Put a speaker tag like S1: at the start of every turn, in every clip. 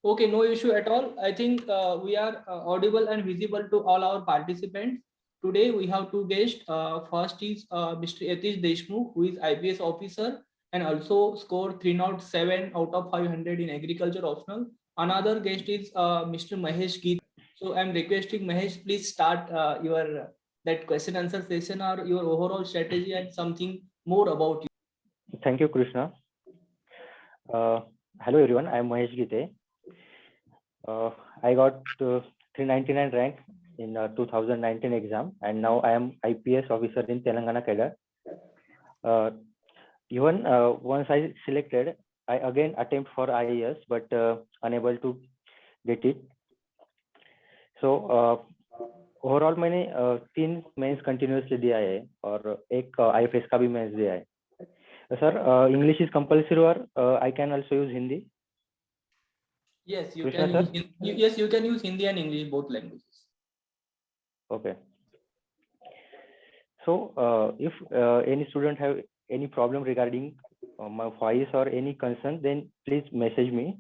S1: Okay, no issue at all. I think we are audible and visible to all our participants. Today we have two guests. First is Mr. Yatish Deshmukh, who is IPS officer and also scored 307 out of 500 in agriculture optional. Another guest is Mr. Mahesh Geet. So I'm requesting Mahesh, please start your that question answer session or your overall strategy and something more about you.
S2: Thank you, Krishna. Hello everyone, I am Mahesh Gite. I got 399 rank in 2019 exam, and now I am IPS officer in Telangana cadre. Even once I selected, I again attempt for IAS, but unable to get it. So overall मैंने 3 mains continuously दिया है और एक IFS का भी mains दिया है. Sir, English is compulsory or I can also use Hindi?
S1: Yes, you
S2: Krishna,
S1: can
S2: sir?
S1: use yes, you can use Hindi and English, both languages.
S2: Okay. So if any student have any problem regarding my voice or any concern, then please message me.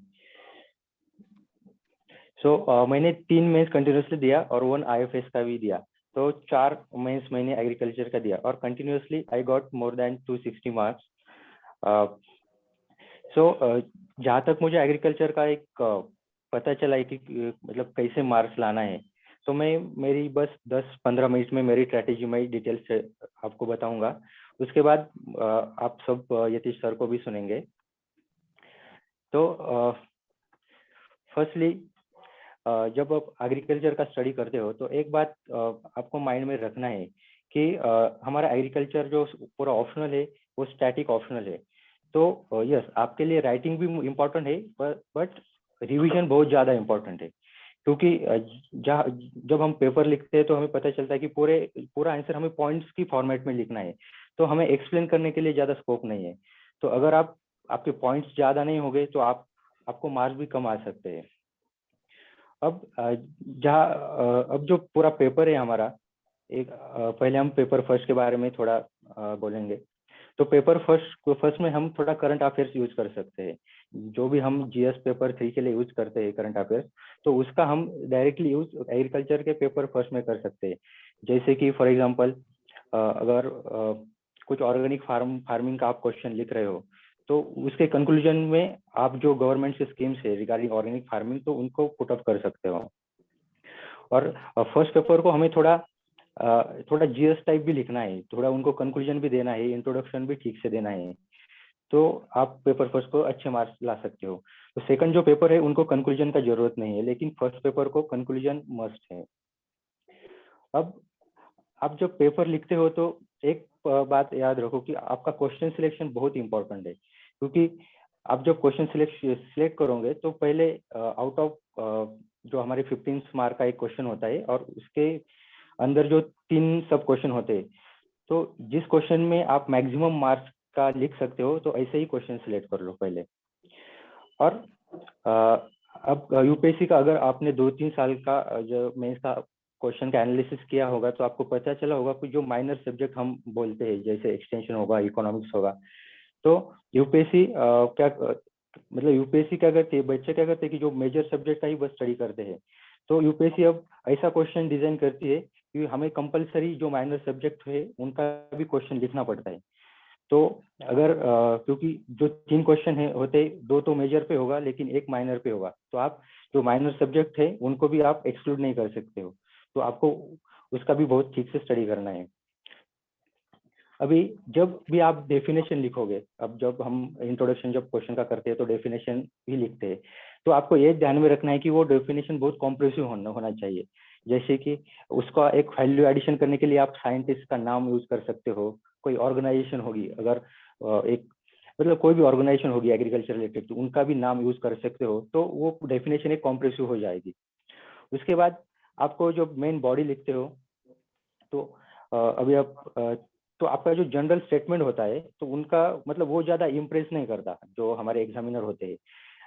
S2: So मैंने 3 mains continuously दिया और 1 IFS का भी दिया, तो 4 mains मैंने agriculture का दिया और continuously I got more than 260 marks. So जहाँ तक मुझे एग्रीकल्चर का एक पता चला है कि मतलब कैसे मार्क्स लाना है, तो मैं मेरी बस 10-15 मिनट में मेरी स्ट्रैटेजी में डिटेल से आपको बताऊंगा. उसके बाद आप सब यतीश सर को भी सुनेंगे. तो फर्स्टली जब आप एग्रीकल्चर का स्टडी करते हो तो एक बात आपको माइंड में रखना है कि हमारा एग्रीकल्चर जो पूरा ऑप्शनल है वो स्टैटिक ऑप्शनल है. तो यस, आपके लिए राइटिंग भी इम्पोर्टेंट है, बट रिवीजन बहुत ज़्यादा इम्पोर्टेंट है, क्योंकि जब हम पेपर लिखते हैं तो हमें पता चलता है कि पूरा आंसर हमें पॉइंट्स की फॉर्मेट में लिखना है, तो हमें एक्सप्लेन करने के लिए ज़्यादा स्कोप नहीं है. तो अगर आपके पॉइंट्स ज़्यादा नहीं होंगे तो आपको मार्क्स भी कम आ सकते हैं. अब जो पूरा पेपर है हमारा, पहले हम पेपर फर्स्ट के बारे में थोड़ा बोलेंगे. तो पेपर फर्स्ट में हम थोड़ा करंट अफेयर्स यूज कर सकते हैं. जो भी हम GS पेपर 3 के लिए यूज करते हैं करंट अफेयर्स, तो उसका हम डायरेक्टली यूज एग्रीकल्चर के पेपर फर्स्ट में कर सकते हैं. जैसे कि फॉर एग्जांपल अगर कुछ ऑर्गेनिक फार्मिंग का आप क्वेश्चन लिख रहे हो, तो उसके कंक्लूजन में आप जो गवर्नमेंट से स्कीम्स है रिगार्डिंग ऑर्गेनिक फार्मिंग, तो उनको पुट अप कर सकते हो. और फर्स्ट पेपर को हमें थोड़ा GS टाइप भी लिखना है, थोड़ा उनको कंक्लूजन भी देना है, इंट्रोडक्शन भी ठीक से देना है, तो आप पेपर फर्स्ट को अच्छे मार्क्स ला सकते हो. तो सेकंड जो पेपर है उनको कंक्लूजन का जरूरत नहीं है, लेकिन फर्स्ट पेपर को कंक्लूजन मस्ट है. अब आप जब पेपर लिखते हो तो एक बात याद रखो कि आपका क्वेश्चन सिलेक्शन बहुत इंपॉर्टेंट है, क्योंकि आप जब क्वेश्चन सिलेक्ट करोगे तो पहले आउट ऑफ जो हमारे 15 मार्क का एक क्वेश्चन होता है और उसके अंदर जो 3 सब क्वेश्चन होते हैं, तो जिस क्वेश्चन में आप मैक्सिमम मार्क्स का लिख सकते हो तो ऐसे ही क्वेश्चन सिलेक्ट कर लो पहले. और अब यूपीएससी का अगर आपने 2-3 साल का जो मेंस का क्वेश्चन का एनालिसिस किया होगा तो आपको पता चला होगा कि जो माइनर सब्जेक्ट हम बोलते हैं जैसे एक्सटेंशन होगा, इकोनॉमिक्स होगा, तो यूपीएससी यूपीएससी क्या करते हैं, बच्चे क्या करते हैं कि जो मेजर सब्जेक्ट का ही बस स्टडी करते हैं. तो यूपीएससी अब ऐसा क्वेश्चन डिजाइन करती है कि हमें कंपलसरी जो माइनर सब्जेक्ट है उनका भी क्वेश्चन लिखना पड़ता है. तो अगर क्योंकि जो 3 क्वेश्चन होते 2 तो मेजर पे होगा लेकिन 1 माइनर पे होगा, तो आप जो माइनर सब्जेक्ट है उनको भी आप एक्सक्लूड नहीं कर सकते हो, तो आपको उसका भी बहुत ठीक से स्टडी करना है. अभी जब भी आप डेफिनेशन लिखोगे, अब जब हम इंट्रोडक्शन जब क्वेश्चन का करते हैं तो डेफिनेशन भी लिखते हैं, तो आपको ये ध्यान में रखना है कि वो डेफिनेशन बहुत कॉम्प्रिहेंसिव होना चाहिए. जैसे कि उसका एक वैल्यू एडिशन करने के लिए आप साइंटिस्ट का नाम यूज कर सकते हो, कोई ऑर्गेनाइजेशन होगी, अगर एक मतलब कोई भी ऑर्गेनाइजेशन होगी एग्रीकल्चर रिलेटेड, तो उनका भी नाम यूज कर सकते हो, तो वो डेफिनेशन एक कॉम्प्रिहेंसिव हो जाएगी. उसके बाद आपको जो मेन बॉडी लिखते हो, तो अभी आप तो आपका जो जनरल स्टेटमेंट होता है तो उनका मतलब वो ज्यादा इम्प्रेस नहीं करता जो हमारे एग्जामिनर होते हैं.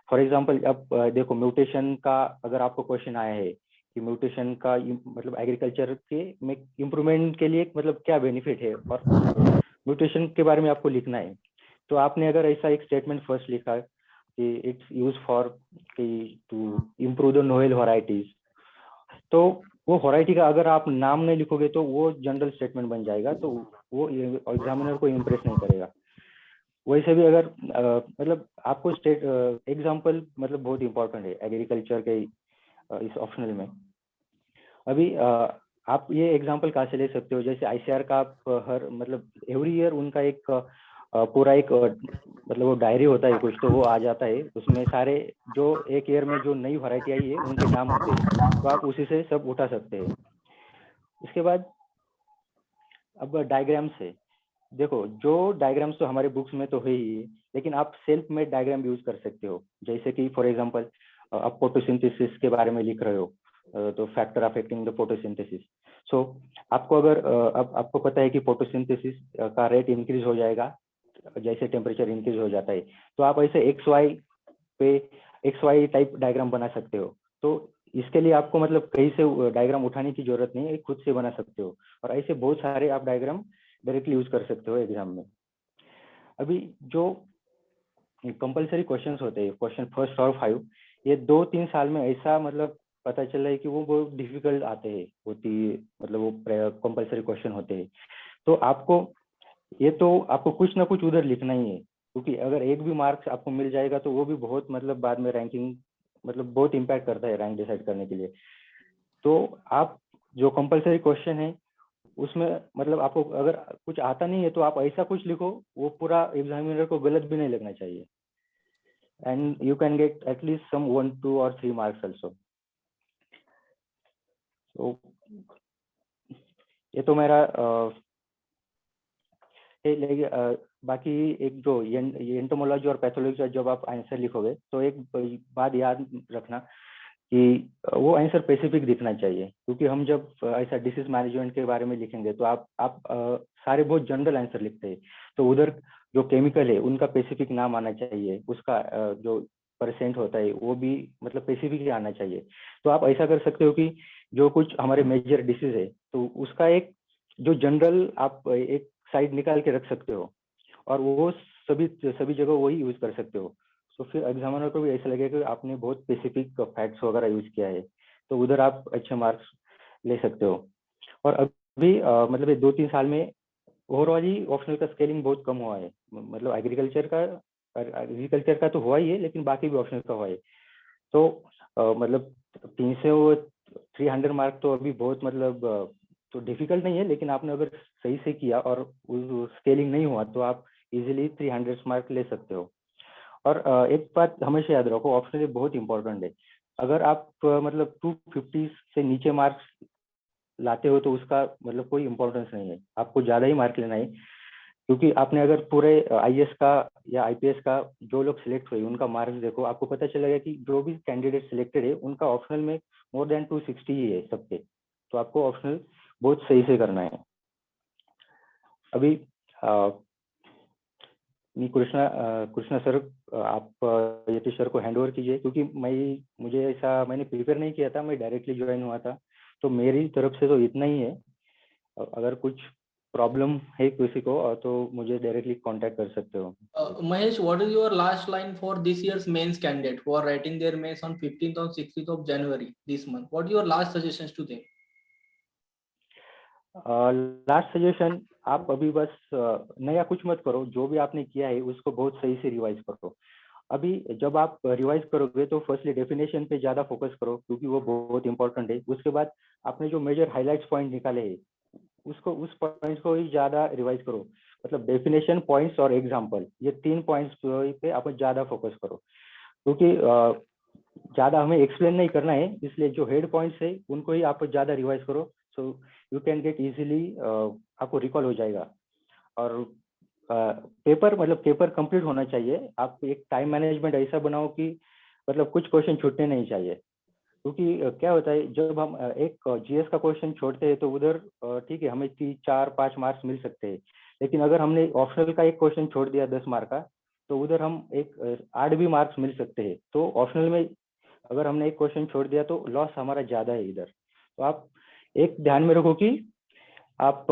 S2: फॉर एग्जांपल अब देखो, म्यूटेशन का अगर आपको क्वेश्चन आया है कि म्यूटेशन का मतलब एग्रीकल्चर के में इम्प्रूवमेंट के लिए मतलब क्या बेनिफिट है और म्यूटेशन के बारे में आपको लिखना है, तो आपने अगर ऐसा एक स्टेटमेंट फर्स्ट लिखा कि it's use for to improve the novel varieties, तो वो वैरायटी का अगर आप नाम नहीं लिखोगे तो वो जनरल स्टेटमेंट बन जाएगा, तो वो एग्जामिनर को इम्प्रेस नहीं करेगा। वैसे भी अगर मतलब आपको स्टेट एग्जाम्पल मतलब बहुत इंपॉर्टेंट है एग्रीकल्चर के इस ऑप्शनल में। अभी आप ये एग्जांपल कहाँ से ले सकते हो, जैसे आईसीआर का आप हर मतलब एवरी ईयर उनका एक पूरा एक मतलब वो डायरी होता है कुछ, तो वो आ जाता है, उसमें सारे जो एक ईयर में जो नई वैरायटी आई है उनके नाम होते हैं, तो आप उसी से सब उठा सकते हैं। इसके बाद अब डायग्राम्स है, देखो जो डायग्राम्स तो हमारे बुक्स में तो है ही, लेकिन आप सेल्फ मेड डायग्राम यूज कर सकते हो। जैसे कि फॉर एग्जांपल आप फोटोसिंथेसिस के बारे में लिख रहे हो, तो फैक्टर अफेक्टिंग द फोटोसिंथेसिस। सो आपको अगर अब आपको पता है कि फोटोसिंथेसिस का रेट इंक्रीज हो जाएगा जैसे टेम्परेचर इंक्रीज हो जाता है, तो आप ऐसे एक्स वाई पे एक्स वाई टाइप डायग्राम बना सकते हो। तो इसके लिए आपको मतलब कहीं से डायग्राम उठाने की जरूरत नहीं है, खुद से बना सकते हो, और ऐसे बहुत सारे आप डायग्राम डायरेक्टली यूज कर सकते हो एग्जाम में। अभी जो कंपलसरी क्वेश्चंस होते हैं, क्वेश्चन फर्स्ट और 5, ये 2-3 साल में ऐसा मतलब पता चल रहा है कि वो बहुत डिफिकल्ट आते हैं, मतलब वो कंपलसरी क्वेश्चन होते हैं। तो आपको आपको कुछ ना कुछ उधर लिखना ही है, क्योंकि अगर एक भी मार्क्स आपको मिल जाएगा तो वो भी बहुत मतलब बाद में रैंकिंग मतलब बहुत इम्पैक्ट करता है रैंक डिसाइड करने के लिए। तो आप जो कंपलसरी क्वेश्चन है उसमें मतलब आपको अगर कुछ आता नहीं है तो आप ऐसा कुछ लिखो वो पूरा एग्जामिनर को गलत भी नहीं लगना चाहिए, and you can get at least some 1, 2 और 3 मार्क्स ऑल्सो। तो ये तो मेरा बाकी एक जो ये एंटोमोलॉजी और पैथोलॉजी का जब आप आंसर लिखोगे तो एक बात याद रखना कि वो आंसर स्पेसिफिक दिखना चाहिए, क्योंकि हम जब ऐसा डिसीज मैनेजमेंट के बारे में लिखेंगे तो आप सारे बहुत जनरल आंसर लिखते हैं, तो उधर जो केमिकल है उनका स्पेसिफिक नाम आना चाहिए, उसका जो परसेंट होता है वो भी मतलब स्पेसिफिक ही आना चाहिए। तो आप ऐसा कर सकते हो कि जो कुछ हमारे मेजर डिसीज है तो उसका एक जो जनरल आप एक साइड निकाल के रख सकते हो, और वो सभी सभी जगह वही यूज कर सकते हो। तो फिर एग्जामिनर को भी ऐसा लगेगा कि आपने बहुत स्पेसिफिक फैक्ट्स वगैरह यूज किया है, तो उधर आप अच्छे मार्क्स ले सकते हो। और अभी मतलब ये 2-3 साल में ओवरऑल ही ऑप्शनल का स्केलिंग बहुत कम हुआ है, मतलब एग्रीकल्चर का तो हुआ ही है, लेकिन बाकी भी ऑप्शनल का हुआ है। तो मतलब 300 मार्क तो अभी बहुत मतलब तो डिफिकल्ट नहीं है, लेकिन आपने अगर सही से किया और स्केलिंग नहीं हुआ तो आप इजीली 300 मार्क ले सकते हो। और एक बात हमेशा याद रखो, ऑप्शनल बहुत इंपॉर्टेंट है। अगर आप मतलब 250 से नीचे मार्क्स लाते हो तो उसका मतलब कोई इम्पोर्टेंस नहीं है, आपको ज्यादा ही मार्क लेना है, क्योंकि आपने अगर पूरे आईएएस का या आईपीएस का जो लोग सिलेक्ट हुए उनका मार्क्स देखो, आपको पता चलेगा कि जो भी कैंडिडेट सिलेक्टेड है उनका ऑप्शनल में मोर देन 260 ही है सबके। तो आपको ऑप्शनल बहुत सही से करना है। अभी कृष्णा सर, आप यतीश सर को हैंड ओवर कीजिए, क्योंकि मैंने प्रिपेयर नहीं किया था, मैं डायरेक्टली ज्वाइन हुआ था, तो मेरी तरफ से तो इतना ही है। अगर कुछ प्रॉब्लम है किसी को तो मुझे डायरेक्टली कांटेक्ट कर सकते हो।
S1: Mahesh, what is your last line for this year's mains candidate who are writing their mains on 15th or 16th of January this month? What are your last suggestions to them?
S2: Last suggestion, आप अभी बस नया कुछ मत करो, जो भी आपने किया है उसको बहुत सही से रिवाइज करो। अभी जब आप रिवाइज करोगे तो फर्स्टली डेफिनेशन पे ज्यादा फोकस करो, क्योंकि वो बहुत इंपॉर्टेंट है। उसके बाद आपने जो मेजर हाइलाइट्स पॉइंट निकाले हैं उस पॉइंट्स को ही ज्यादा रिवाइज करो, मतलब डेफिनेशन, पॉइंट्स और एग्जाम्पल, ये 3 पॉइंट्स पे आप ज्यादा फोकस करो, क्योंकि ज्यादा हमें एक्सप्लेन नहीं करना है, इसलिए जो हेड पॉइंट्स है उनको ही आप ज्यादा रिवाइज करो, so you can gate easily, आपको रिकॉल हो जाएगा। और पेपर कंप्लीट होना चाहिए। आप एक टाइम मैनेजमेंट ऐसा बनाओ कि मतलब कुछ क्वेश्चन छूटने नहीं चाहिए, क्योंकि क्या होता है जब हम एक जीएस का क्वेश्चन छोड़ते हैं तो उधर ठीक है हमें 4-5 मार्क्स मिल सकते हैं, लेकिन अगर हमने ऑप्शनल का एक क्वेश्चन छोड़ दिया 10 मार्क का, तो उधर हम 8 भी मार्क्स मिल सकते हैं। तो ऑप्शनल में अगर हमने एक क्वेश्चन छोड़ दिया तो लॉस हमारा ज्यादा है इधर। तो आप एक ध्यान में रखो कि आप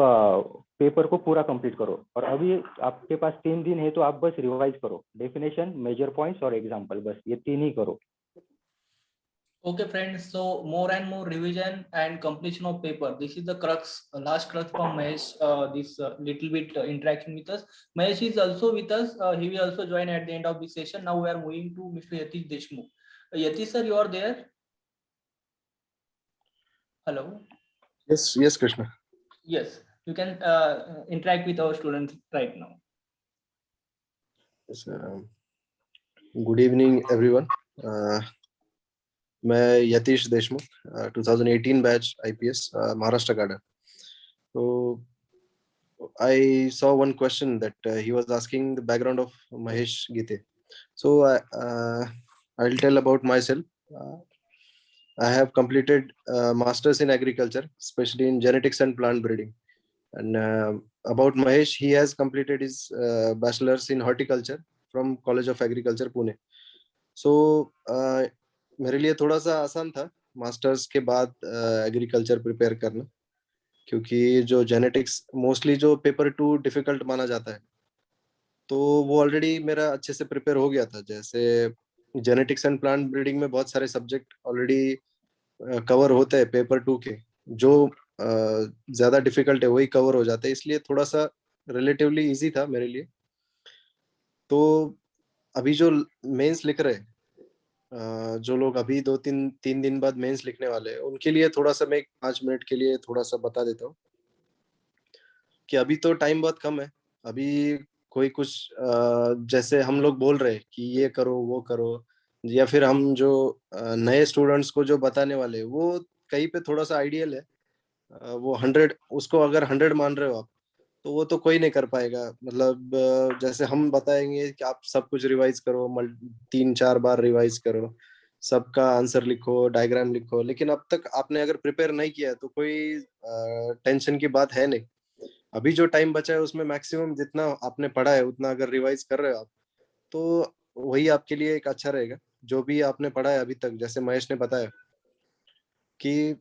S2: पेपर को पूरा कंप्लीट करो। और अभी आपके पास 3 दिन है तो आप बस रिवाइज करो, डेफिनेशन, मेजर पॉइंट्स और एग्जाम्पल, बस ये 3 ही करो।
S1: Okay, friends. So more and more revision and completion of paper. This is the crux, last crux from Mahesh. This little bit interaction with us. Mahesh is also with us. He will also join at the end of this session. Now we are moving to Mr. Yatish Deshmukh. Yatish sir, you are there? Hello.
S3: Yes, Krishna.
S1: Yes, you can interact with our students right now.
S3: Yes, good evening, everyone. मैं Yatish Deshmukh, 2018 batch IPS, Maharashtra cadre. So I saw one question that he was asking the background of Mahesh Gite. So I'll tell about myself. I have completed masters in agriculture, especially in genetics and plant breeding. And about Mahesh, he has completed his bachelor's in horticulture from College of Agriculture, Pune. So मेरे लिए थोड़ा सा आसान था masters के बाद agriculture prepare करना, क्योंकि जो जेनेटिक्स मोस्टली जो पेपर 2 डिफिकल्ट माना जाता है, तो वो ऑलरेडी मेरा अच्छे से प्रिपेयर हो गया था। जैसे जेनेटिक्स एंड प्लांट ब्रीडिंग में बहुत सारे सब्जेक्ट ऑलरेडी कवर होते हैं पेपर 2 के, जो ज्यादा डिफिकल्ट है वही कवर हो जाते हैं, इसलिए थोड़ा सा रिलेटिवली इजी था मेरे लिए। तो अभी जो मेंस लिख रहे हैं, जो लोग अभी 2-3 दिन बाद मेंस लिखने वाले हैं, उनके लिए थोड़ा सा मैं 5 मिनट के लिए थोड़ा सा बता देता हूँ कि अभी तो टाइम बहुत कम है। अभी कोई कुछ जैसे हम लोग बोल रहे हैं कि ये करो वो करो, या फिर हम जो नए स्टूडेंट्स को जो बताने वाले हैं, वो कहीं पे थोड़ा सा आइडियल है। वो 100, उसको अगर 100 मान रहे हो आप, तो वो तो कोई नहीं कर पाएगा। मतलब जैसे हम बताएंगे कि आप सब कुछ रिवाइज करो, 3-4 बार रिवाइज करो, सबका आंसर लिखो, डायग्राम लिखो, लेकिन अब तक आपने अगर प्रिपेयर नहीं किया है तो कोई टेंशन की बात है नहीं। अभी जो टाइम बचा है उसमें मैक्सिमम जितना आपने पढ़ा है उतना अगर रिवाइज कर रहे हो आप, तो वही आपके लिए एक अच्छा रहेगा। जो भी आपने पढ़ा है अभी तक, जैसे महेश ने बताया कि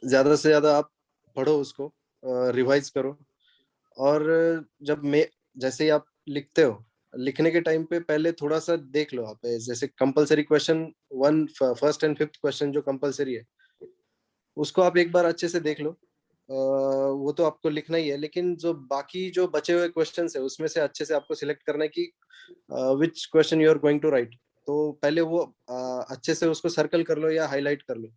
S3: ज्यादा से ज्यादा आप पढ़ो, उसको रिवाइज करो। और जब मैं जैसे ही आप लिखते हो, लिखने के टाइम पे पहले थोड़ा सा देख लो आप, जैसे compulsory question 1, first and fifth question जो कंपलसरी है, उसको आप एक बार अच्छे से देख लो। वो तो आपको लिखना ही है, लेकिन जो बाकी जो बचे हुए क्वेश्चंस है उसमें से अच्छे से आपको सिलेक्ट करना है कि which question you are going to write. तो पहले वो अच्छे से उसको सर्कल कर लो या हाईलाइट कर लो।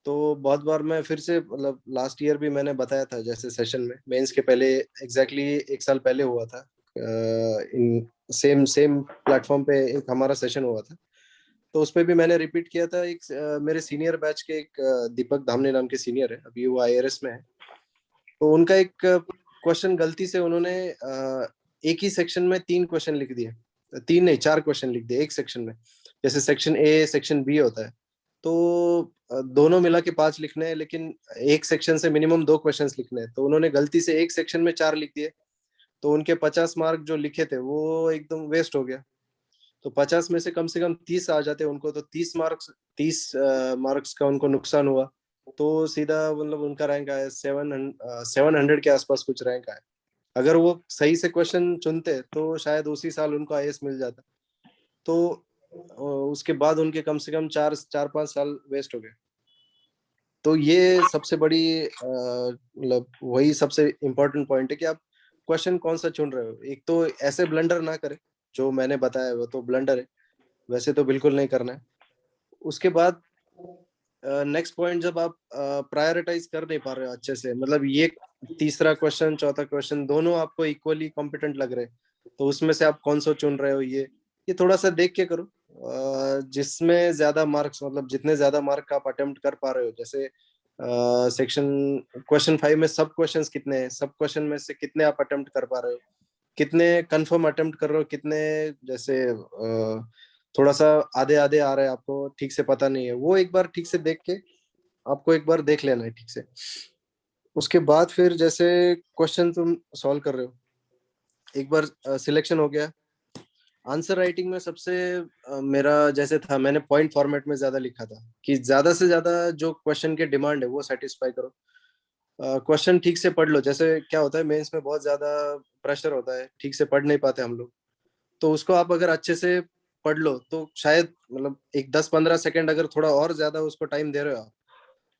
S3: तो बहुत बार मैं फिर से, मतलब लास्ट ईयर भी मैंने बताया था, जैसे सेशन में मेंस के पहले एग्जैक्टली 1 साल पहले हुआ था, इन सेम सेम प्लेटफॉर्म पे एक हमारा सेशन हुआ था। तो उस पे भी मैंने रिपीट किया था। एक मेरे सीनियर बैच के एक दीपक धामने नाम के सीनियर है, अभी वो IRS में है। तो उनका एक क्वेश्चन गलती से उन्होंने एक ही सेक्शन में 3 क्वेश्चन लिख दिए, 3 नहीं 4 क्वेश्चन लिख दिए एक सेक्शन में। जैसे सेक्शन A सेक्शन B होता है, तो दोनों मिला के 5 लिखने हैं, लेकिन एक सेक्शन से मिनिमम 2 क्वेश्चंस लिखने हैं। तो उन्होंने गलती से एक सेक्शन में 4 लिख दिए, तो उनके 50 मार्क जो लिखे थे वो एकदम वेस्ट हो गया। तो 50 में से कम 30 आ जाते उनको, तो 30 मार्क्स का उनको नुकसान हुआ। तो सीधा मतलब उनका रैंक आया 700 के आसपास कुछ रैंक आया। अगर वो सही से क्वेश्चन चुनते तो शायद उसी साल उनको IAS मिल जाता। तो उसके बाद उनके कम से कम 4-5 साल वेस्ट हो गए। तो ये सबसे बड़ी मतलब वही सबसे इम्पोर्टेंट पॉइंट है कि आप क्वेश्चन कौन सा चुन रहे हो। एक तो ऐसे ब्लंडर ना करें, जो मैंने बताया वो तो ब्लंडर है, वैसे तो बिल्कुल नहीं करना है। उसके बाद नेक्स्ट पॉइंट, जब आप प्रायोरिटाइज कर नहीं पा रहे हो अच्छे से, मतलब ये तीसरा क्वेश्चन चौथा क्वेश्चन दोनों आपको इक्वली कॉम्पिटेंट लग रहे हैं, तो उसमें से आप कौन सा चुन रहे हो, ये थोड़ा सा देख के करो। जिसमें ज्यादा मार्क्स, मतलब जितने ज्यादा मार्क आप अटेम्प्ट कर पा रहे हो, जैसे सेक्शन क्वेश्चन 5 में सब क्वेश्चंस कितने हैं, सब क्वेश्चन में से कितने आप अटेम्प्ट कर पा रहे हो, कितने कंफर्म अटेम्प्ट कर रहे हो, कितने जैसे थोड़ा सा आधे आधे आ रहे हैं, आपको ठीक से पता नहीं है, वो एक बार ठीक से देख के आपको एक बार देख लेना है ठीक से। उसके बाद फिर जैसे क्वेश्चन तुम सॉल्व कर रहे हो, एक बार सिलेक्शन हो गया। आंसर राइटिंग में सबसे मेरा जैसे था, मैंने पॉइंट फॉर्मेट में ज्यादा लिखा था कि ज्यादा से ज्यादा जो क्वेश्चन के डिमांड है वो सेटिस्फाई करो। क्वेश्चन ठीक से पढ़ लो। जैसे क्या होता है मेंस में बहुत ज्यादा प्रेशर होता है, ठीक से पढ़ नहीं पाते हम लोग, तो उसको आप अगर अच्छे से पढ़ लो तो शायद मतलब एक 10-15 सेकंड अगर थोड़ा और ज्यादा उसको टाइम दे रहे हो आप,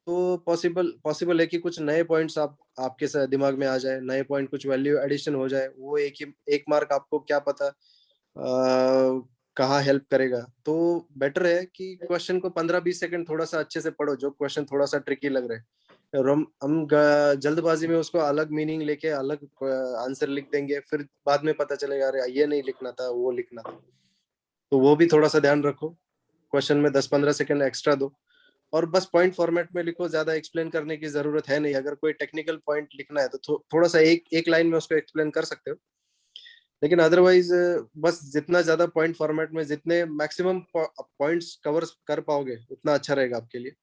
S3: तो पॉसिबल पॉसिबल है कि कुछ नए पॉइंट्स आप आपके दिमाग में आ जाए, नए पॉइंट कुछ वैल्यू एडिशन हो जाए, वो एक मार्क आपको क्या पता कहाँ हेल्प करेगा। तो बेटर है कि क्वेश्चन को 15-20 सेकंड थोड़ा सा अच्छे से पढ़ो, जो क्वेश्चन थोड़ा सा ट्रिकी लग रहा है, और जल्दबाजी में उसको अलग मीनिंग लेके अलग आंसर लिख देंगे, फिर बाद में पता चलेगा अरे ये नहीं लिखना था, वो लिखना था। तो वो भी थोड़ा सा ध्यान रखो, क्वेश्चन में 10-15 सेकंड एक्स्ट्रा दो, और बस पॉइंट फॉर्मेट में लिखो, ज्यादा एक्सप्लेन करने की जरूरत है नहीं। अगर कोई टेक्निकल पॉइंट लिखना है तो थोड़ा सा एक एक लाइन में उसको एक्सप्लेन कर सकते हो, लेकिन अदरवाइज बस जितना ज्यादा पॉइंट फॉर्मेट में जितने मैक्सिमम पॉइंट्स कवर कर पाओगे उतना अच्छा रहेगा आपके लिए।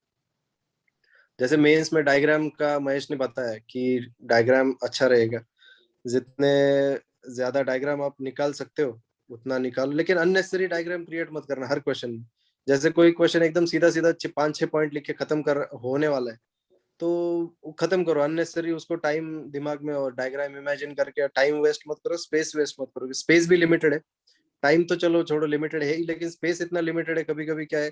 S3: जैसे मेंस में डायग्राम का महेश ने बताया कि डायग्राम अच्छा रहेगा, जितने ज्यादा डायग्राम आप निकाल सकते हो उतना निकालो, लेकिन अननेसेसरी डायग्राम क्रिएट मत करना हर क्वेश्चन में। जैसे कोई क्वेश्चन एकदम सीधा सीधा 5-6 पॉइंट लिख के खत्म कर होने वाला है, तो खत्म करो। अननेसेसरी उसको टाइम दिमाग में और डायग्राम इमेजिन करके टाइम वेस्ट मत करो, स्पेस वेस्ट मत करो। स्पेस भी लिमिटेड है, टाइम तो चलो छोड़ो लिमिटेड है ही, लेकिन स्पेस इतना लिमिटेड है, कभी कभी क्या है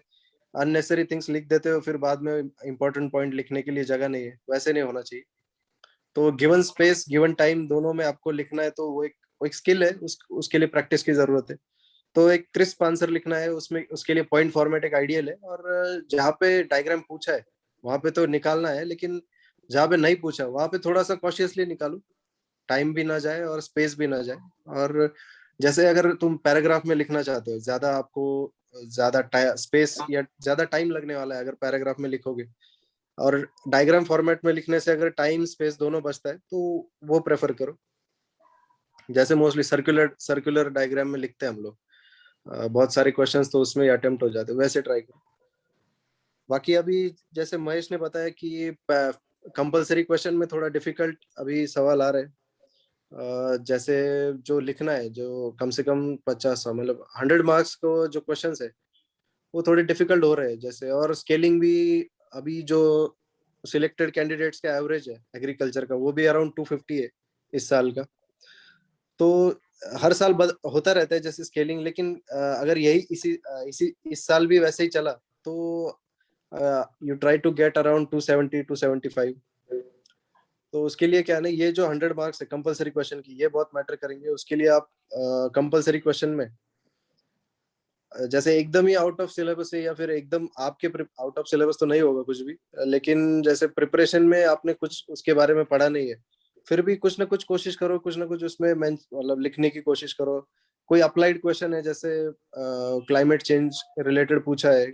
S3: अननेसेसरी थिंग्स लिख देते हो, फिर बाद में इंपॉर्टेंट पॉइंट लिखने के लिए जगह नहीं है, वैसे नहीं होना चाहिए। तो गिवन स्पेस गिवन टाइम दोनों में आपको लिखना है, तो वो एक स्किल है, उसके लिए प्रैक्टिस की जरूरत है। तो एक क्रिस्प आंसर लिखना है उसमें, उसके लिए पॉइंट फॉर्मेट एक आइडियल है, और जहाँ पे डायग्राम पूछा है वहां पे तो निकालना है, लेकिन जहाँ पे नहीं पूछा वहां पे थोड़ा सा कॉशियसली निकालो, टाइम भी ना जाए और स्पेस भी ना जाए। और जैसे अगर तुम पैराग्राफ में लिखना चाहते हो, ज्यादा आपको ज्यादा स्पेस या ज्यादा टाइम लगने वाला है अगर पैराग्राफ में लिखोगे, और डायग्राम फॉर्मेट में लिखने से अगर टाइम स्पेस दोनों बचता है तो वो प्रेफर करो। जैसे मोस्टली सर्कुलर सर्कुलर डायग्राम में लिखते हैं हम लोग, बहुत सारे क्वेश्चंस तो उसमें अटेम्प्ट हो जाते हैं, वैसे ट्राई करो। बाकी अभी जैसे महेश ने बताया कि कंपलसरी क्वेश्चन में थोड़ा डिफिकल्ट अभी सवाल आ रहे हैं। जैसे जो लिखना है, जो कम से कम 50 मतलब 100 मार्क्स को जो क्वेश्चंस है वो थोड़े डिफिकल्ट हो रहे हैं। जैसे और स्केलिंग भी अभी जो सिलेक्टेड कैंडिडेट्स का एवरेज है एग्रीकल्चर का, वो भी अराउंड 250 है इस साल का। तो हर साल होता रहता है जैसे स्केलिंग, लेकिन अगर यही इसी इस साल भी वैसे ही चला तो you try to get around 270-275। तो उसके लिए क्या है ना, ये जो 100 मार्क्स है कंपलसरी क्वेश्चन की, ये बहुत मैटर करेंगे। उसके लिए आप कंपलसरी क्वेश्चन में जैसे एकदम ही आउट ऑफ सिलेबस है, या फिर एकदम आपके आउट ऑफ सिलेबस तो नहीं होगा कुछ भी, लेकिन जैसे प्रिपरेशन में आपने कुछ उसके बारे में पढ़ा नहीं है, फिर भी कुछ ना कुछ कोशिश करो, कुछ ना कुछ उसमें मतलब लिखने की कोशिश करो। कोई अप्लाइड क्वेश्चन है, जैसे क्लाइमेट चेंज रिलेटेड पूछा है,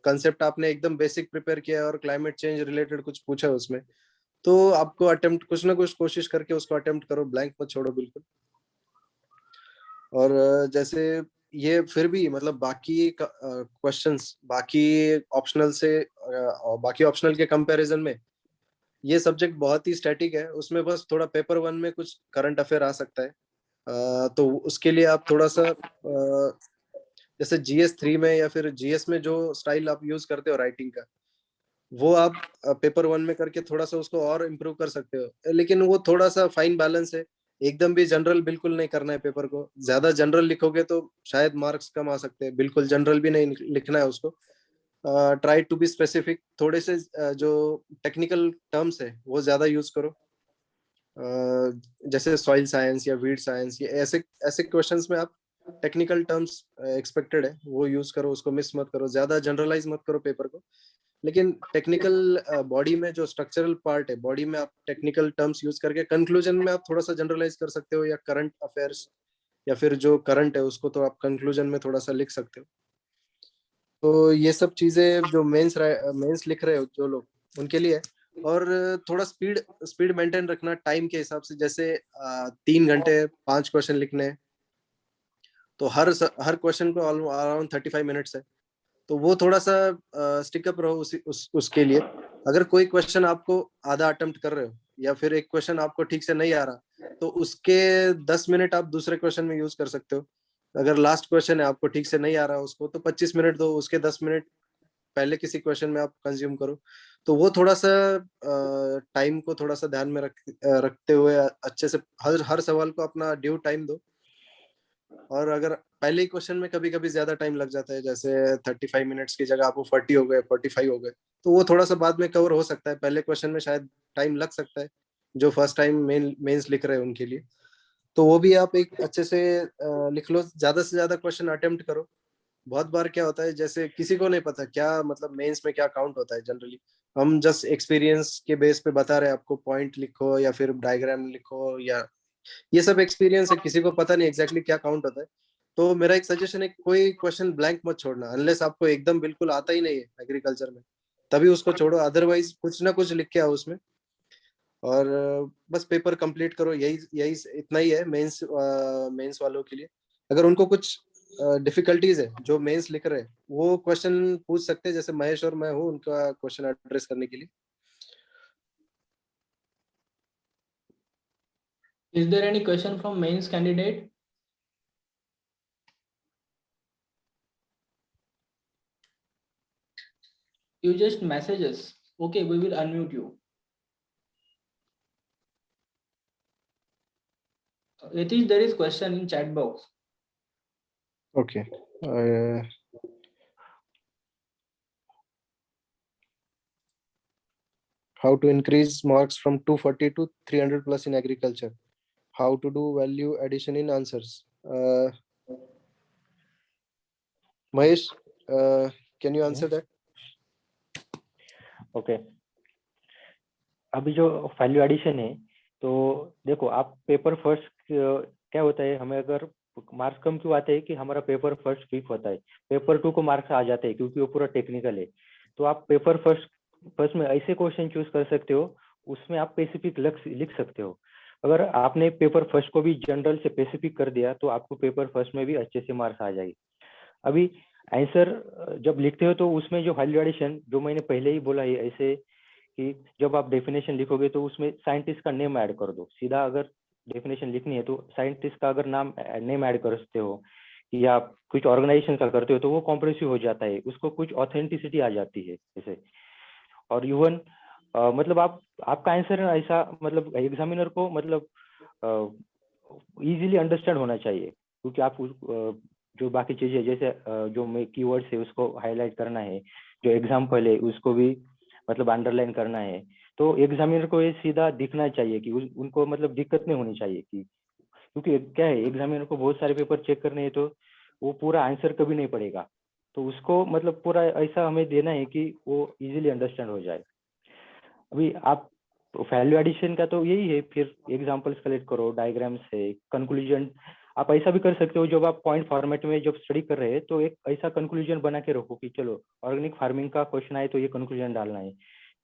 S3: कंसेप्ट आपने एकदम बेसिक प्रिपेयर किया है और क्लाइमेट चेंज रिलेटेड कुछ पूछा है उसमें, तो आपको अटेम्प्ट कुछ ना कुछ कोशिश करके उसको अटेम्प्ट करो, ब्लैंक मत छोड़ो बिल्कुल। और जैसे ये फिर भी मतलब बाकी क्वेश्चंस बाकी ऑप्शनल से बाकी ऑप्शनल के कंपैरिजन में ये सब्जेक्ट बहुत ही स्टैटिक है, उसमें बस थोड़ा पेपर वन में कुछ करंट अफेयर आ सकता है। तो उसके लिए आप थोड़ा सा जैसे GS 3 में या फिर GS में जो स्टाइल आप यूज करते हो राइटिंग का, वो आप पेपर वन में करके थोड़ा सा उसको और इम्प्रूव कर सकते हो, लेकिन वो थोड़ा सा फाइन बैलेंस है। एकदम भी जनरल बिल्कुल नहीं करना है पेपर को, ज्यादा जनरल लिखोगे तो शायद मार्क्स कम आ सकते हैं, बिल्कुल जनरल भी नहीं लिखना है उसको। ट्राई टू बी स्पेसिफिक, थोड़े से जो टेक्निकल टर्म्स है वो ज्यादा यूज करो। जैसे सॉइल साइंस या वीड साइंस, ये ऐसे ऐसे क्वेश्चंस में आप टेक्निकल टर्म्स एक्सपेक्टेड है वो यूज करो, उसको मिस मत करो, ज्यादा जनरलाइज मत करो पेपर को। लेकिन टेक्निकल बॉडी में जो स्ट्रक्चरल पार्ट है बॉडी में, आप टेक्निकल टर्म्स यूज करके कंक्लूजन में आप थोड़ा सा जनरलाइज कर सकते हो, या करंट अफेयर्स या फिर जो करंट है उसको तो आप कंक्लूजन में थोड़ा सा लिख सकते हो। तो ये सब चीजें जो मेंस लिख रहे हो जो लोग, उनके लिए है। और थोड़ा स्पीड स्पीड मेंटेन रखना टाइम के हिसाब से, जैसे 3 घंटे 5 क्वेश्चन लिखने हैं, तो हर क्वेश्चन को अराउंड 35 मिनट्स है, तो वो थोड़ा सा स्टिकअप रहो उसके लिए। अगर कोई क्वेश्चन आपको आधा अटेम्प्ट कर रहे हो, या फिर एक क्वेश्चन आपको ठीक से नहीं आ रहा, तो उसके 10 मिनट आप दूसरे क्वेश्चन में यूज कर सकते हो। अगर लास्ट क्वेश्चन है आपको ठीक से नहीं आ रहा उसको, तो 25 मिनट दो, उसके 10 मिनट पहले किसी क्वेश्चन में आप कंज्यूम करो, तो वो थोड़ा सा टाइम को थोड़ा सा ध्यान में रखते हुए अच्छे से हर सवाल को अपना ड्यू टाइम दो। और अगर पहले ही क्वेश्चन में कभी कभी ज्यादा टाइम लग जाता है, जैसे 35 मिनट्स की जगह आपको 40 हो गए, 45 हो गए, तो वो थोड़ा सा बाद में कवर हो सकता है। पहले क्वेश्चन में शायद टाइम लग सकता है, जो फर्स्ट टाइम मेंस लिख रहे हैं उनके लिए। तो वो भी आप एक अच्छे से लिख लो, ज्यादा से ज्यादा क्वेश्चन अटेम्प्ट करो। बहुत बार क्या होता है, जैसे किसी को नहीं पता क्या मतलब मेंस में क्या काउंट होता है जनरली। हम जस्ट एक्सपीरियंस के बेस पे बता रहे हैं आपको, पॉइंट लिखो या फिर डायग्राम लिखो, या ये सब एक्सपीरियंस है, किसी को पता नहीं एग्जैक्टली क्या काउंट होता है। तो मेरा एक सजेशन है, कोई क्वेश्चन ब्लैंक मत छोड़ना, अनलेस आपको एकदम बिल्कुल आता ही नहीं है एग्रीकल्चर में, तभी उसको छोड़ो, अदरवाइज कुछ ना कुछ लिख के आओ उसमें। और बस पेपर कंप्लीट करो, यही यही इतना ही है मेंस वालों के लिए। अगर उनको कुछ डिफिकल्टीज है जो मेंस लिख रहे हैं, वो क्वेश्चन पूछ सकते हैं, जैसे महेश और मैं हूँ उनका क्वेश्चन एड्रेस करने के लिए।
S1: Is there any question from mains candidate? You just message us. Okay, we will unmute you. Yatish, there is question in chat box.
S3: Okay. How to increase marks from 240 to 300 plus in agriculture? How to do value addition in answers? Mahesh, can you answer that?
S2: Okay अभी जो value addition है, तो देखो आप paper first क्या होता है, हमें अगर मार्क्स कम क्यों आते हैं कि हमारा पेपर फर्स्ट वीक होता है, पेपर 2 को मार्क्स आ जाते हैं क्योंकि वो पूरा टेक्निकल है। तो आप पेपर फर्स्ट में ऐसे क्वेश्चन चूज कर सकते हो, उसमें आप स्पेसिफिक लिख सकते हो। अगर आपने पेपर फर्स्ट को भी जनरल से स्पेसिफिक कर दिया तो आपको पेपर फर्स्ट में भी अच्छे से मार्क्स आ जाएगी। अभी आंसर जब लिखते हो तो उसमें जो वैल्यू एडिशन जो मैंने पहले ही बोला है, ऐसे कि जब आप डेफिनेशन लिखोगे तो उसमें साइंटिस्ट का नेम ऐड कर दो सीधा। अगर डेफिनेशन लिखनी है तो साइंटिस्ट का अगर नेम ऐड कर सकते हो, या कुछ ऑर्गेनाइजेशन का करते हो तो वो कॉम्प्रेसिव हो जाता है, उसको कुछ ऑथेंटिसिटी आ जाती है जैसे। और इवन मतलब आपका आंसर ऐसा मतलब एग्जामिनर को मतलब इजीली अंडरस्टैंड होना चाहिए, क्योंकि आप जो बाकी चीजें जैसे जो कीवर्ड्स है उसको हाईलाइट करना है, जो एग्जाम्पल है उसको भी मतलब अंडरलाइन करना है। तो एग्जामिनर को ये सीधा दिखना चाहिए कि उनको मतलब दिक्कत नहीं होनी चाहिए कि, क्योंकि क्या है एग्जामिनर को बहुत सारे पेपर चेक करने हैं, तो वो पूरा आंसर कभी नहीं पड़ेगा। तो उसको मतलब पूरा ऐसा हमें देना है कि वो इजीली अंडरस्टैंड हो जाए। अभी आप वैल्यू एडिशन का तो यही है, फिर एग्जांपल्स कलेक्ट करो, डायग्राम्स है, कंक्लूजन। आप ऐसा भी कर सकते हो, जब आप पॉइंट फॉर्मेट में जब स्टडी कर रहे हैं तो एक ऐसा कंक्लूजन बना के रखो कि चलो ऑर्गेनिक फार्मिंग का क्वेश्चन आए तो ये कंक्लूजन डालना है,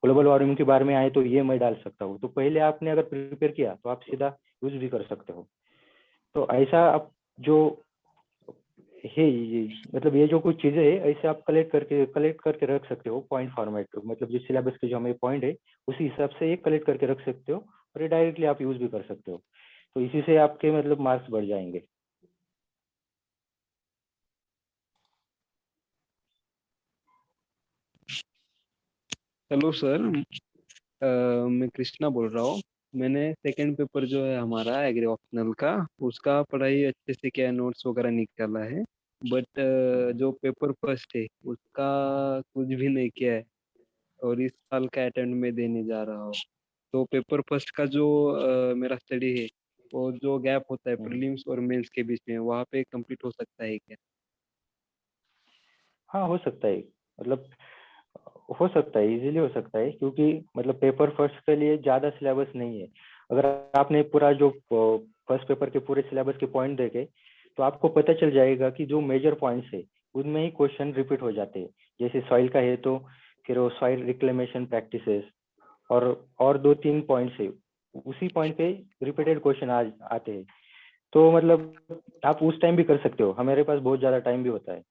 S2: ग्लोबल वार्मिंग के बारे में आए तो ये मैं डाल सकता हूँ। तो पहले आपने अगर प्रिपेयर किया तो आप सीधा यूज भी कर सकते हो। तो ऐसा आप जो है ये मतलब ये जो कुछ चीजें है ऐसे आप कलेक्ट करके रख सकते हो पॉइंट फॉर्मेट, मतलब जिस सिलेबस के जो हमें पॉइंट है उसी हिसाब से ये कलेक्ट करके रख सकते हो, और ये डायरेक्टली आप यूज भी कर सकते हो। तो इसी से आपके मतलब मार्क्स बढ़ जाएंगे।
S4: हेलो सर, मैं कृष्णा बोल रहा हूँ। मैंने सेकंड पेपर जो है हमारा एग्री ऑप्शनल का, उसका पढ़ाई अच्छे से किया, नोट्स वगैरह निकाला है। बट जो पेपर फर्स्ट है उसका कुछ भी नहीं किया है, और इस साल का अटेम्प्ट में देने जा रहा हूँ। तो पेपर फर्स्ट का जो मेरा स्टडी है, वो जो गैप होता है प्रीलिम्स और मेंस के बीच में, वहाँ पे कंप्लीट हो सकता है क्या?
S2: हाँ हो सकता है, मतलब हो सकता है, इजीली हो सकता है, क्योंकि मतलब पेपर फर्स्ट के लिए ज्यादा सिलेबस नहीं है। अगर आपने पूरा जो फर्स्ट पेपर के पूरे सिलेबस के पॉइंट देखे तो आपको पता चल जाएगा कि जो मेजर पॉइंट्स है उनमें ही क्वेश्चन रिपीट हो जाते हैं। जैसे सॉइल का है तो फिर वो सॉइल रिक्लेमेशन प्रैक्टिसेस, और 2-3 पॉइंट्स है, उसी पॉइंट पे रिपीटेड क्वेश्चन आते हैं। तो मतलब आप उस टाइम भी कर सकते हो, हमारे पास बहुत ज्यादा टाइम भी होता है।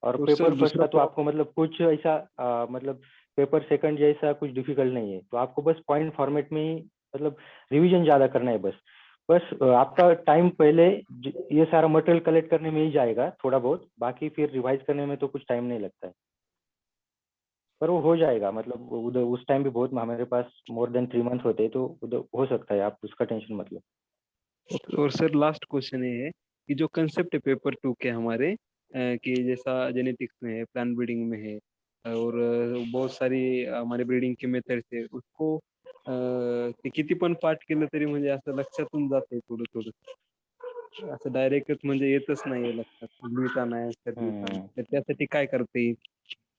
S2: और
S4: तो
S2: पेपर
S4: सर
S2: फर्स्ट
S4: दूसरा
S2: का तो आपको मतलब कुछ ऐसा मतलब पेपर सेकंड जैसा कुछ डिफिकल्ट नहीं है, तो आपको बस पॉइंट फॉर्मेट में ही मतलब रिवीजन ज्यादा करना है बस। आपका टाइम पहले ये सारा मटेरियल कलेक्ट करने में ही जाएगा थोड़ा बहुत, बाकी फिर रिवाइज करने में तो कुछ टाइम नहीं लगता है। पर वो हो जाएगा, मतलब वो उधर उस टाइम भी बहुत हमारे पास मोर देन 3 मंथ होते हैं, तो उधर हो सकता है, आप उसका टेंशन मत लो।
S4: और सर लास्ट क्वेश्चन ये है कि जो कंसेप्ट है पेपर 2 के हमारे कि जैसा जेनेटिक्स में है, प्लांट ब्रीडिंग में है, और बहुत सारी हमारे ब्रीडिंग के मेथड्स आहे उसको ते किती पण पाठ केलं तरी म्हणजे असं लक्षातून जाते थोडं थोडं, असं डायरेक्टच म्हणजे येतच नाही लक्षात लिहिताना आन्सर लिहिताना,
S2: हम्म
S4: तर त्यासाठी काय करता येईल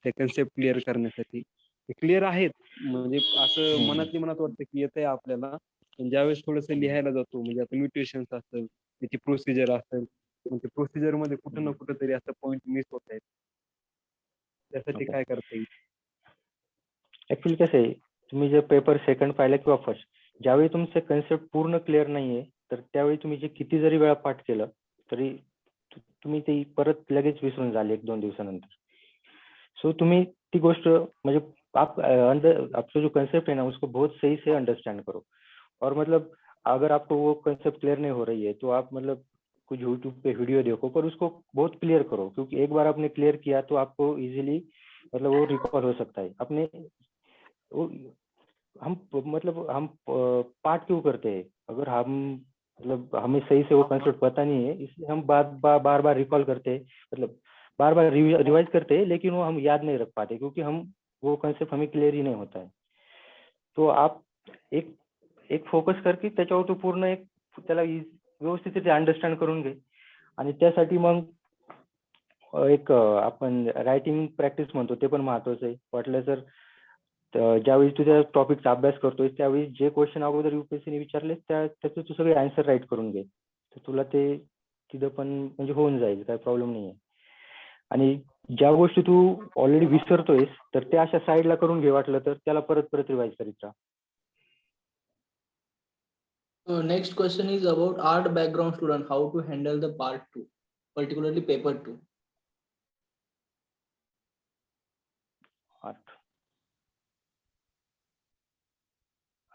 S4: ते कन्सेप्ट क्लिअर करण्यासाठी? ते क्लिअर आहेत म्हणजे असं
S2: हम्म
S4: मनातली मनात वाटतं की येतंय आपल्याला, पण ज्यावेळेस थोडंसं लिहायला जातो म्हणजे आता म्युटेशन्स असेल, त्याची प्रोसिजर असेल, मग ते प्रोसिजर मध्ये कुठं ना कुठं तरी असं पॉईंट मिस होत आहेत, त्यासाठी
S2: ओके.
S4: काय करता येईल?
S2: ऍक्च्युली कसं आहे, तुम्ही जे पेपर सेकंड पाहिला किंवा फर्स्ट, ज्यावेळी तुमचे कन्सेप्ट पूर्ण क्लिअर नाहीये, तर त्यावेळी तुम्ही जे किती जरी वेळा पाठ केलं तरी तुम्ही ते परत लगेच विसरून जाल 1-2 दिवसानंतर. सो तुम्ही ती गोष्ट म्हणजे आप आपका जो कंसेप्ट है ना, उसको बहुत सही से अंडरस्टैंड करो। और मतलब अगर आपको वो कंसेप्ट क्लियर नहीं हो रही है, तो आप मतलब कुछ यूट्यूब पे वीडियो देखो, पर उसको बहुत क्लियर करो, क्योंकि एक बार आपने क्लियर किया तो आपको इजीली मतलब वो रिकॉल हो सकता है। अपने वो मतलब हम पाठ क्यों करते हैं? अगर हम मतलब हमें सही से वो कंसेप्ट पता नहीं है, इसलिए हम बार बार रिकॉल करते हैं, मतलब बार बार रिवाइज करते हैं, लेकिन वो हम याद नहीं रख पाते, क्योंकि हम वो कंसेप्ट हमें क्लियर ही नहीं होता है। तो आप एक एक फोकस करके त्याच्यावर तो पूर्ण एक त्याला व्यवस्थित अंडरस्टँड करून घे, आणि त्यासाठी मग एक आपण रायटिंग प्रॅक्टिस म्हणतो, ते पण महत्वाचं आहे. वाटलं तर ज्यावेळी तू त्या टॉपिकचा अभ्यास करतोय, त्यावेळी जे क्वेश्चन अगोदर युपीएससीने विचारले त्याचे तू सगळे आन्सर राईट करून घे, तर तुला ते तिथं पण म्हणजे होऊन जाईल, काही प्रॉब्लेम नाहीये. आणि ज्या गोष्टी तू ऑलरेडी विसरतोयस, तर त्या अशा साईडला करून घे, वाटलं तर त्याला परत परत रिवाइज करीत राहा.
S1: So next question is about art background student, how to handle the part 2, particularly paper 2.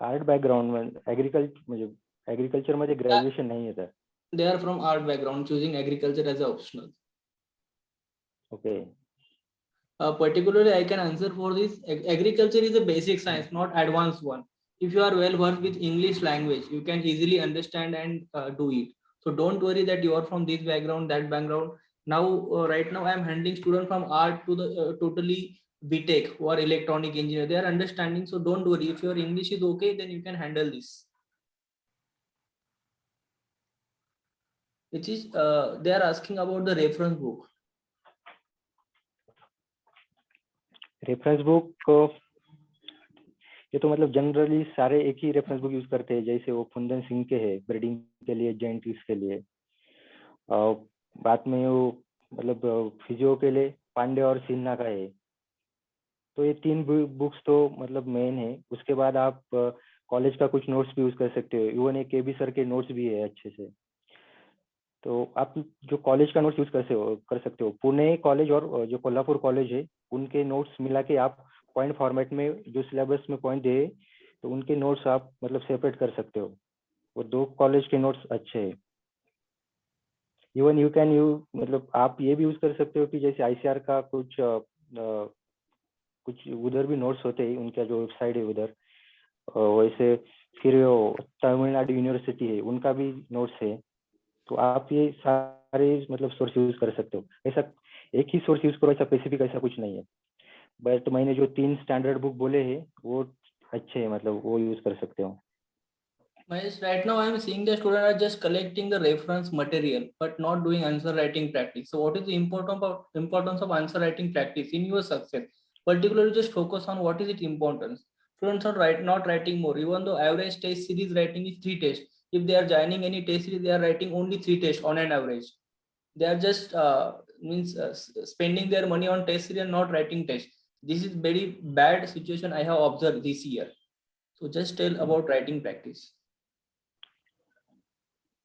S2: Art background agriculture मध्ये ग्रॅज्युएशन नाही आहे तर.
S1: They are from art background, choosing agriculture as a optional.
S2: Okay.
S1: Particularly, I can answer for this. Agriculture is a basic science, not advanced one. If you are well versed with English language, you can easily understand and do it. So don't worry that you are from this background, that background. Now, right now, I am handling students from art to the totally BTech or electronic engineer. They are understanding. So don't worry. If your English is okay, then you can handle this. Which is, they are asking about the reference book.
S2: Reference book ये तो मतलब generally सारे एक ही reference book use करते हैं, जैसे वो कुंदन सिंह के है ब्रीडिंग के लिए, जेंटिस के लिए, बाद में वो मतलब फिजियो के लिए पांडे और सिन्हा का है। तो ये 3 बुक्स तो मतलब मेन है। उसके बाद आप कॉलेज का कुछ नोट्स भी यूज कर सकते हो, इवन एक केबी सर के नोट्स भी है अच्छे से। तो आप जो कॉलेज का नोट्स यूज कर सकते हो, पुणे कॉलेज और जो कोल्हापुर कॉलेज है, उनके नोट्स मिला के आप पॉइंट फॉर्मेट में जो सिलेबस में पॉइंट दे, तो उनके नोट्स आप मतलब सेपरेट कर सकते हो। वो 2 कॉलेज के नोट्स अच्छे हैं। इवन यू कैन मतलब आप ये भी यूज कर सकते हो कि जैसे आईसीआर का कुछ उधर भी नोट्स होते हैं, उनका जो वेबसाइट है उधर। वैसे फिर तमिलनाडु यूनिवर्सिटी है, उनका भी नोट्स है। तो आप ये सारे मतलब सोर्स यूज कर सकते हो। ऐसा एक ही सोर्स यूज करो, ऐसा स्पेसिफिक ऐसा कुछ नहीं है। बट मैंने जो 3 स्टैंडर्ड बुक बोले हैं वो अच्छे हैं, मतलब वो यूज कर सकते हो।
S1: Mahesh, right now I am seeing the students are just collecting the reference material but not doing answer writing practice. So what is the importance of answer writing practice in your success? Particularly just focus on what is its importance. Students are not writing more, even though average test series writing is 3 tests. If they are joining any test series, they are writing only 3 tests on an average. They are just spending their money on test series and not writing tests. This is very bad situation I have observed this year. So just tell about writing practice.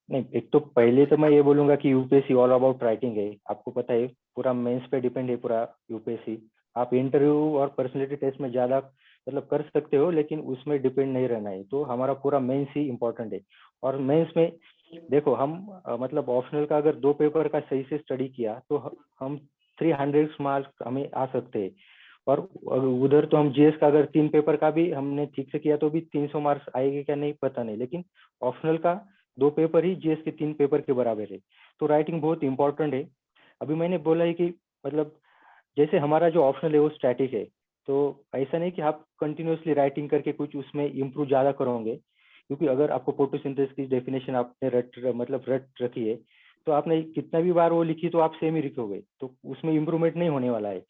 S2: नहीं, एक तो पहले तो मैं ये बोलूंगा कि UPSC all about writing है। आपको पता है पूरा मेंस पे डिपेंड है पूरा यूपीएससी। आप इंटरव्यू और पर्सनैलिटी टेस्ट में ज्यादा मतलब कर सकते हो, लेकिन उसमें डिपेंड नहीं रहना है। तो हमारा पूरा मेंस ही इम्पोर्टेंट है। और मेंस में देखो, हम मतलब ऑप्शनल का अगर 2 पेपर का सही से स्टडी किया तो हम 300 मार्क्स हमें आ सकते हैं। और उधर तो हम जीएस का अगर 3 पेपर का भी हमने ठीक से किया तो भी 300 मार्क्स आएंगे क्या नहीं पता नहीं, लेकिन ऑप्शनल का 2 पेपर ही जीएस के 3 पेपर के बराबर है। तो राइटिंग बहुत इंपॉर्टेंट है। अभी मैंने बोला है कि मतलब जैसे हमारा जो ऑप्शनल है वो स्टैटिक है, तो ऐसा नहीं कि आप कंटिन्यूसली राइटिंग करके कुछ उसमें इम्प्रूव ज्यादा करोगे, क्योंकि अगर आपको फोटोसिंथेसिस की डेफिनेशन आपने रट रखी है तो आपने कितना भी बार वो लिखी तो आप सेम ही लिखोगे, तो उसमें इम्प्रूवमेंट नहीं होने वाला है।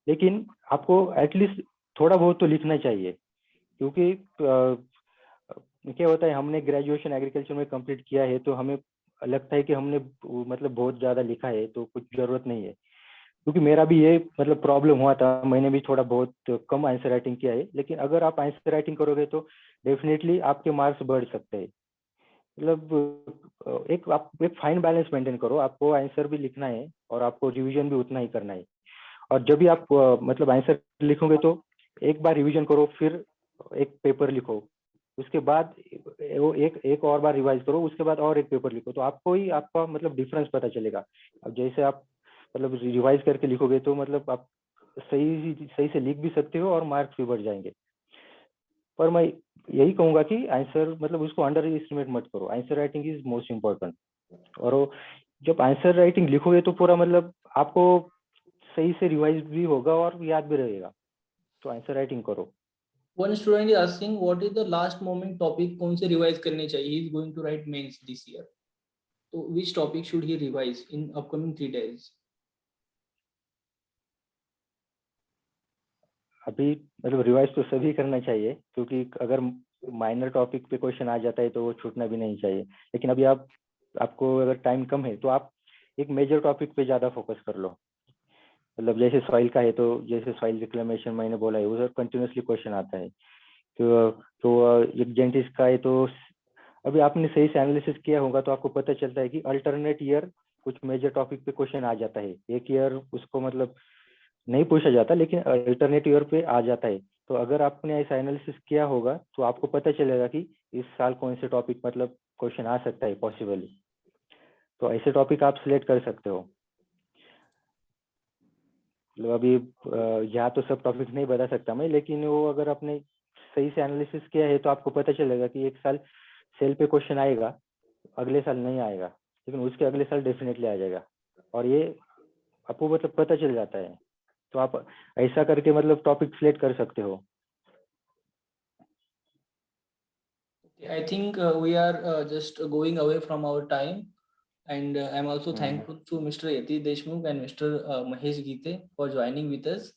S2: लेकिन आपको एटलीस्ट थोड़ा बहुत तो लिखना चाहिए, क्योंकि क्या होता है, हमने ग्रेजुएशन एग्रीकल्चर में कंप्लीट किया है तो हमें लगता है कि हमने मतलब बहुत ज्यादा लिखा है तो कुछ जरूरत नहीं है। क्योंकि मेरा भी ये मतलब प्रॉब्लम हुआ था, मैंने भी थोड़ा बहुत कम आंसर राइटिंग किया है, लेकिन अगर आप आंसर राइटिंग करोगे तो डेफिनेटली आपके मार्क्स बढ़ सकते हैं। मतलब एक फाइन बैलेंस मेंटेन करो, आपको आंसर भी लिखना है और आपको रिवीजन भी उतना ही करना है। और जब भी आप मतलब आंसर लिखोगे तो एक बार रिवीजन करो, फिर एक पेपर लिखो, उसके बाद वो एक और बार रिवाइज करो, उसके बाद और एक पेपर लिखो, तो आपको ही आपका मतलब डिफरेंस पता चलेगा। अब जैसे आप मतलब रिवाइज करके लिखोगे तो मतलब आप सही से लिख भी सकते हो और मार्क्स भी बढ़ जाएंगे। पर मैं यही कहूंगा कि आंसर मतलब उसको अंडर एस्टिमेट मत करो, answer writing is most important. और वो जब आंसर राइटिंग लिखोगे तो पूरा मतलब आपको सही से रिवाइज भी होगा और याद भी रहेगा, तो आंसर राइटिंग करो।
S1: One student is asking what is the last moment topic कौन से रिवाइज करने चाहिए? He is going to write mains this year. So which topic should he revise in upcoming 3 days?
S2: अभी मतलब रिवाइज तो सभी करना चाहिए, क्योंकि अगर माइनर टॉपिक पे क्वेश्चन आ जाता है तो वो छूटना भी नहीं चाहिए। लेकिन अभी आपको अगर टाइम कम है तो आप एक मेजर टॉपिक पे ज्यादा फोकस कर लो। मतलब जैसे सॉइल का है तो जैसे सॉइल रिक्लेमेशन मैंने बोला है, उधर कंटिन्यूसली क्वेश्चन आता है। तो एक जेंटिस का है तो अभी आपने सही से एनालिसिस किया होगा तो आपको पता चलता है कि अल्टरनेट ईयर कुछ मेजर टॉपिक पे क्वेश्चन आ जाता है। एक ईयर उसको मतलब नहीं पूछा जाता, लेकिन अल्टरनेट ईयर पे आ जाता है। तो अगर आपने ऐसा एनालिसिस किया होगा तो आपको पता चलेगा कि इस साल कौन से टॉपिक मतलब क्वेश्चन आ सकता है पॉसिबली, तो ऐसे टॉपिक आप सिलेक्ट कर सकते हो। मतलब अभी यहाँ तो सब टॉपिक नहीं बता सकता मैं, लेकिन वो अगर आपने सही से एनालिसिस किया है तो आपको पता चलेगा कि एक साल सेल पे क्वेश्चन आएगा, अगले साल नहीं आएगा, लेकिन उसके अगले साल डेफिनेटली आ जाएगा, और ये आपको मतलब पता चल जाता है। तो आप ऐसा करके मतलब टॉपिक सिलेक्ट कर सकते हो।
S1: I think we are just going away from our time, and I'm also thankful to Mr. Yatish Deshmukh and Mr. Mahesh Gite for joining with us.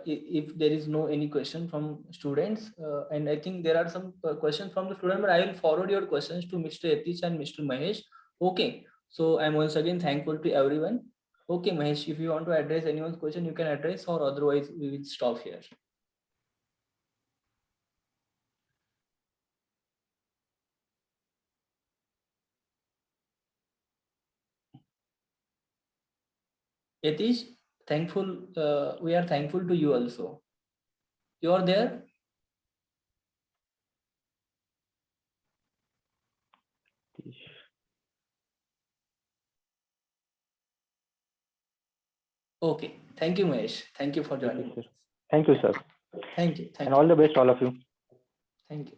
S1: If there is no any question from students, and I think there are some questions from the student, but I will forward your questions to Mr. Yatish and Mr. Mahesh. Okay, so I'm once again thankful to everyone. Okay, Mahesh, if you want to address anyone's question, you can address, or otherwise we will stop here. Yatish, we are thankful to you also. You are there? Okay. Thank you, Mahesh. Thank you for joining.
S2: Thank you, sir.
S1: Thank you. Thank
S2: And
S1: you.
S2: all the best, all of you.
S1: Thank you.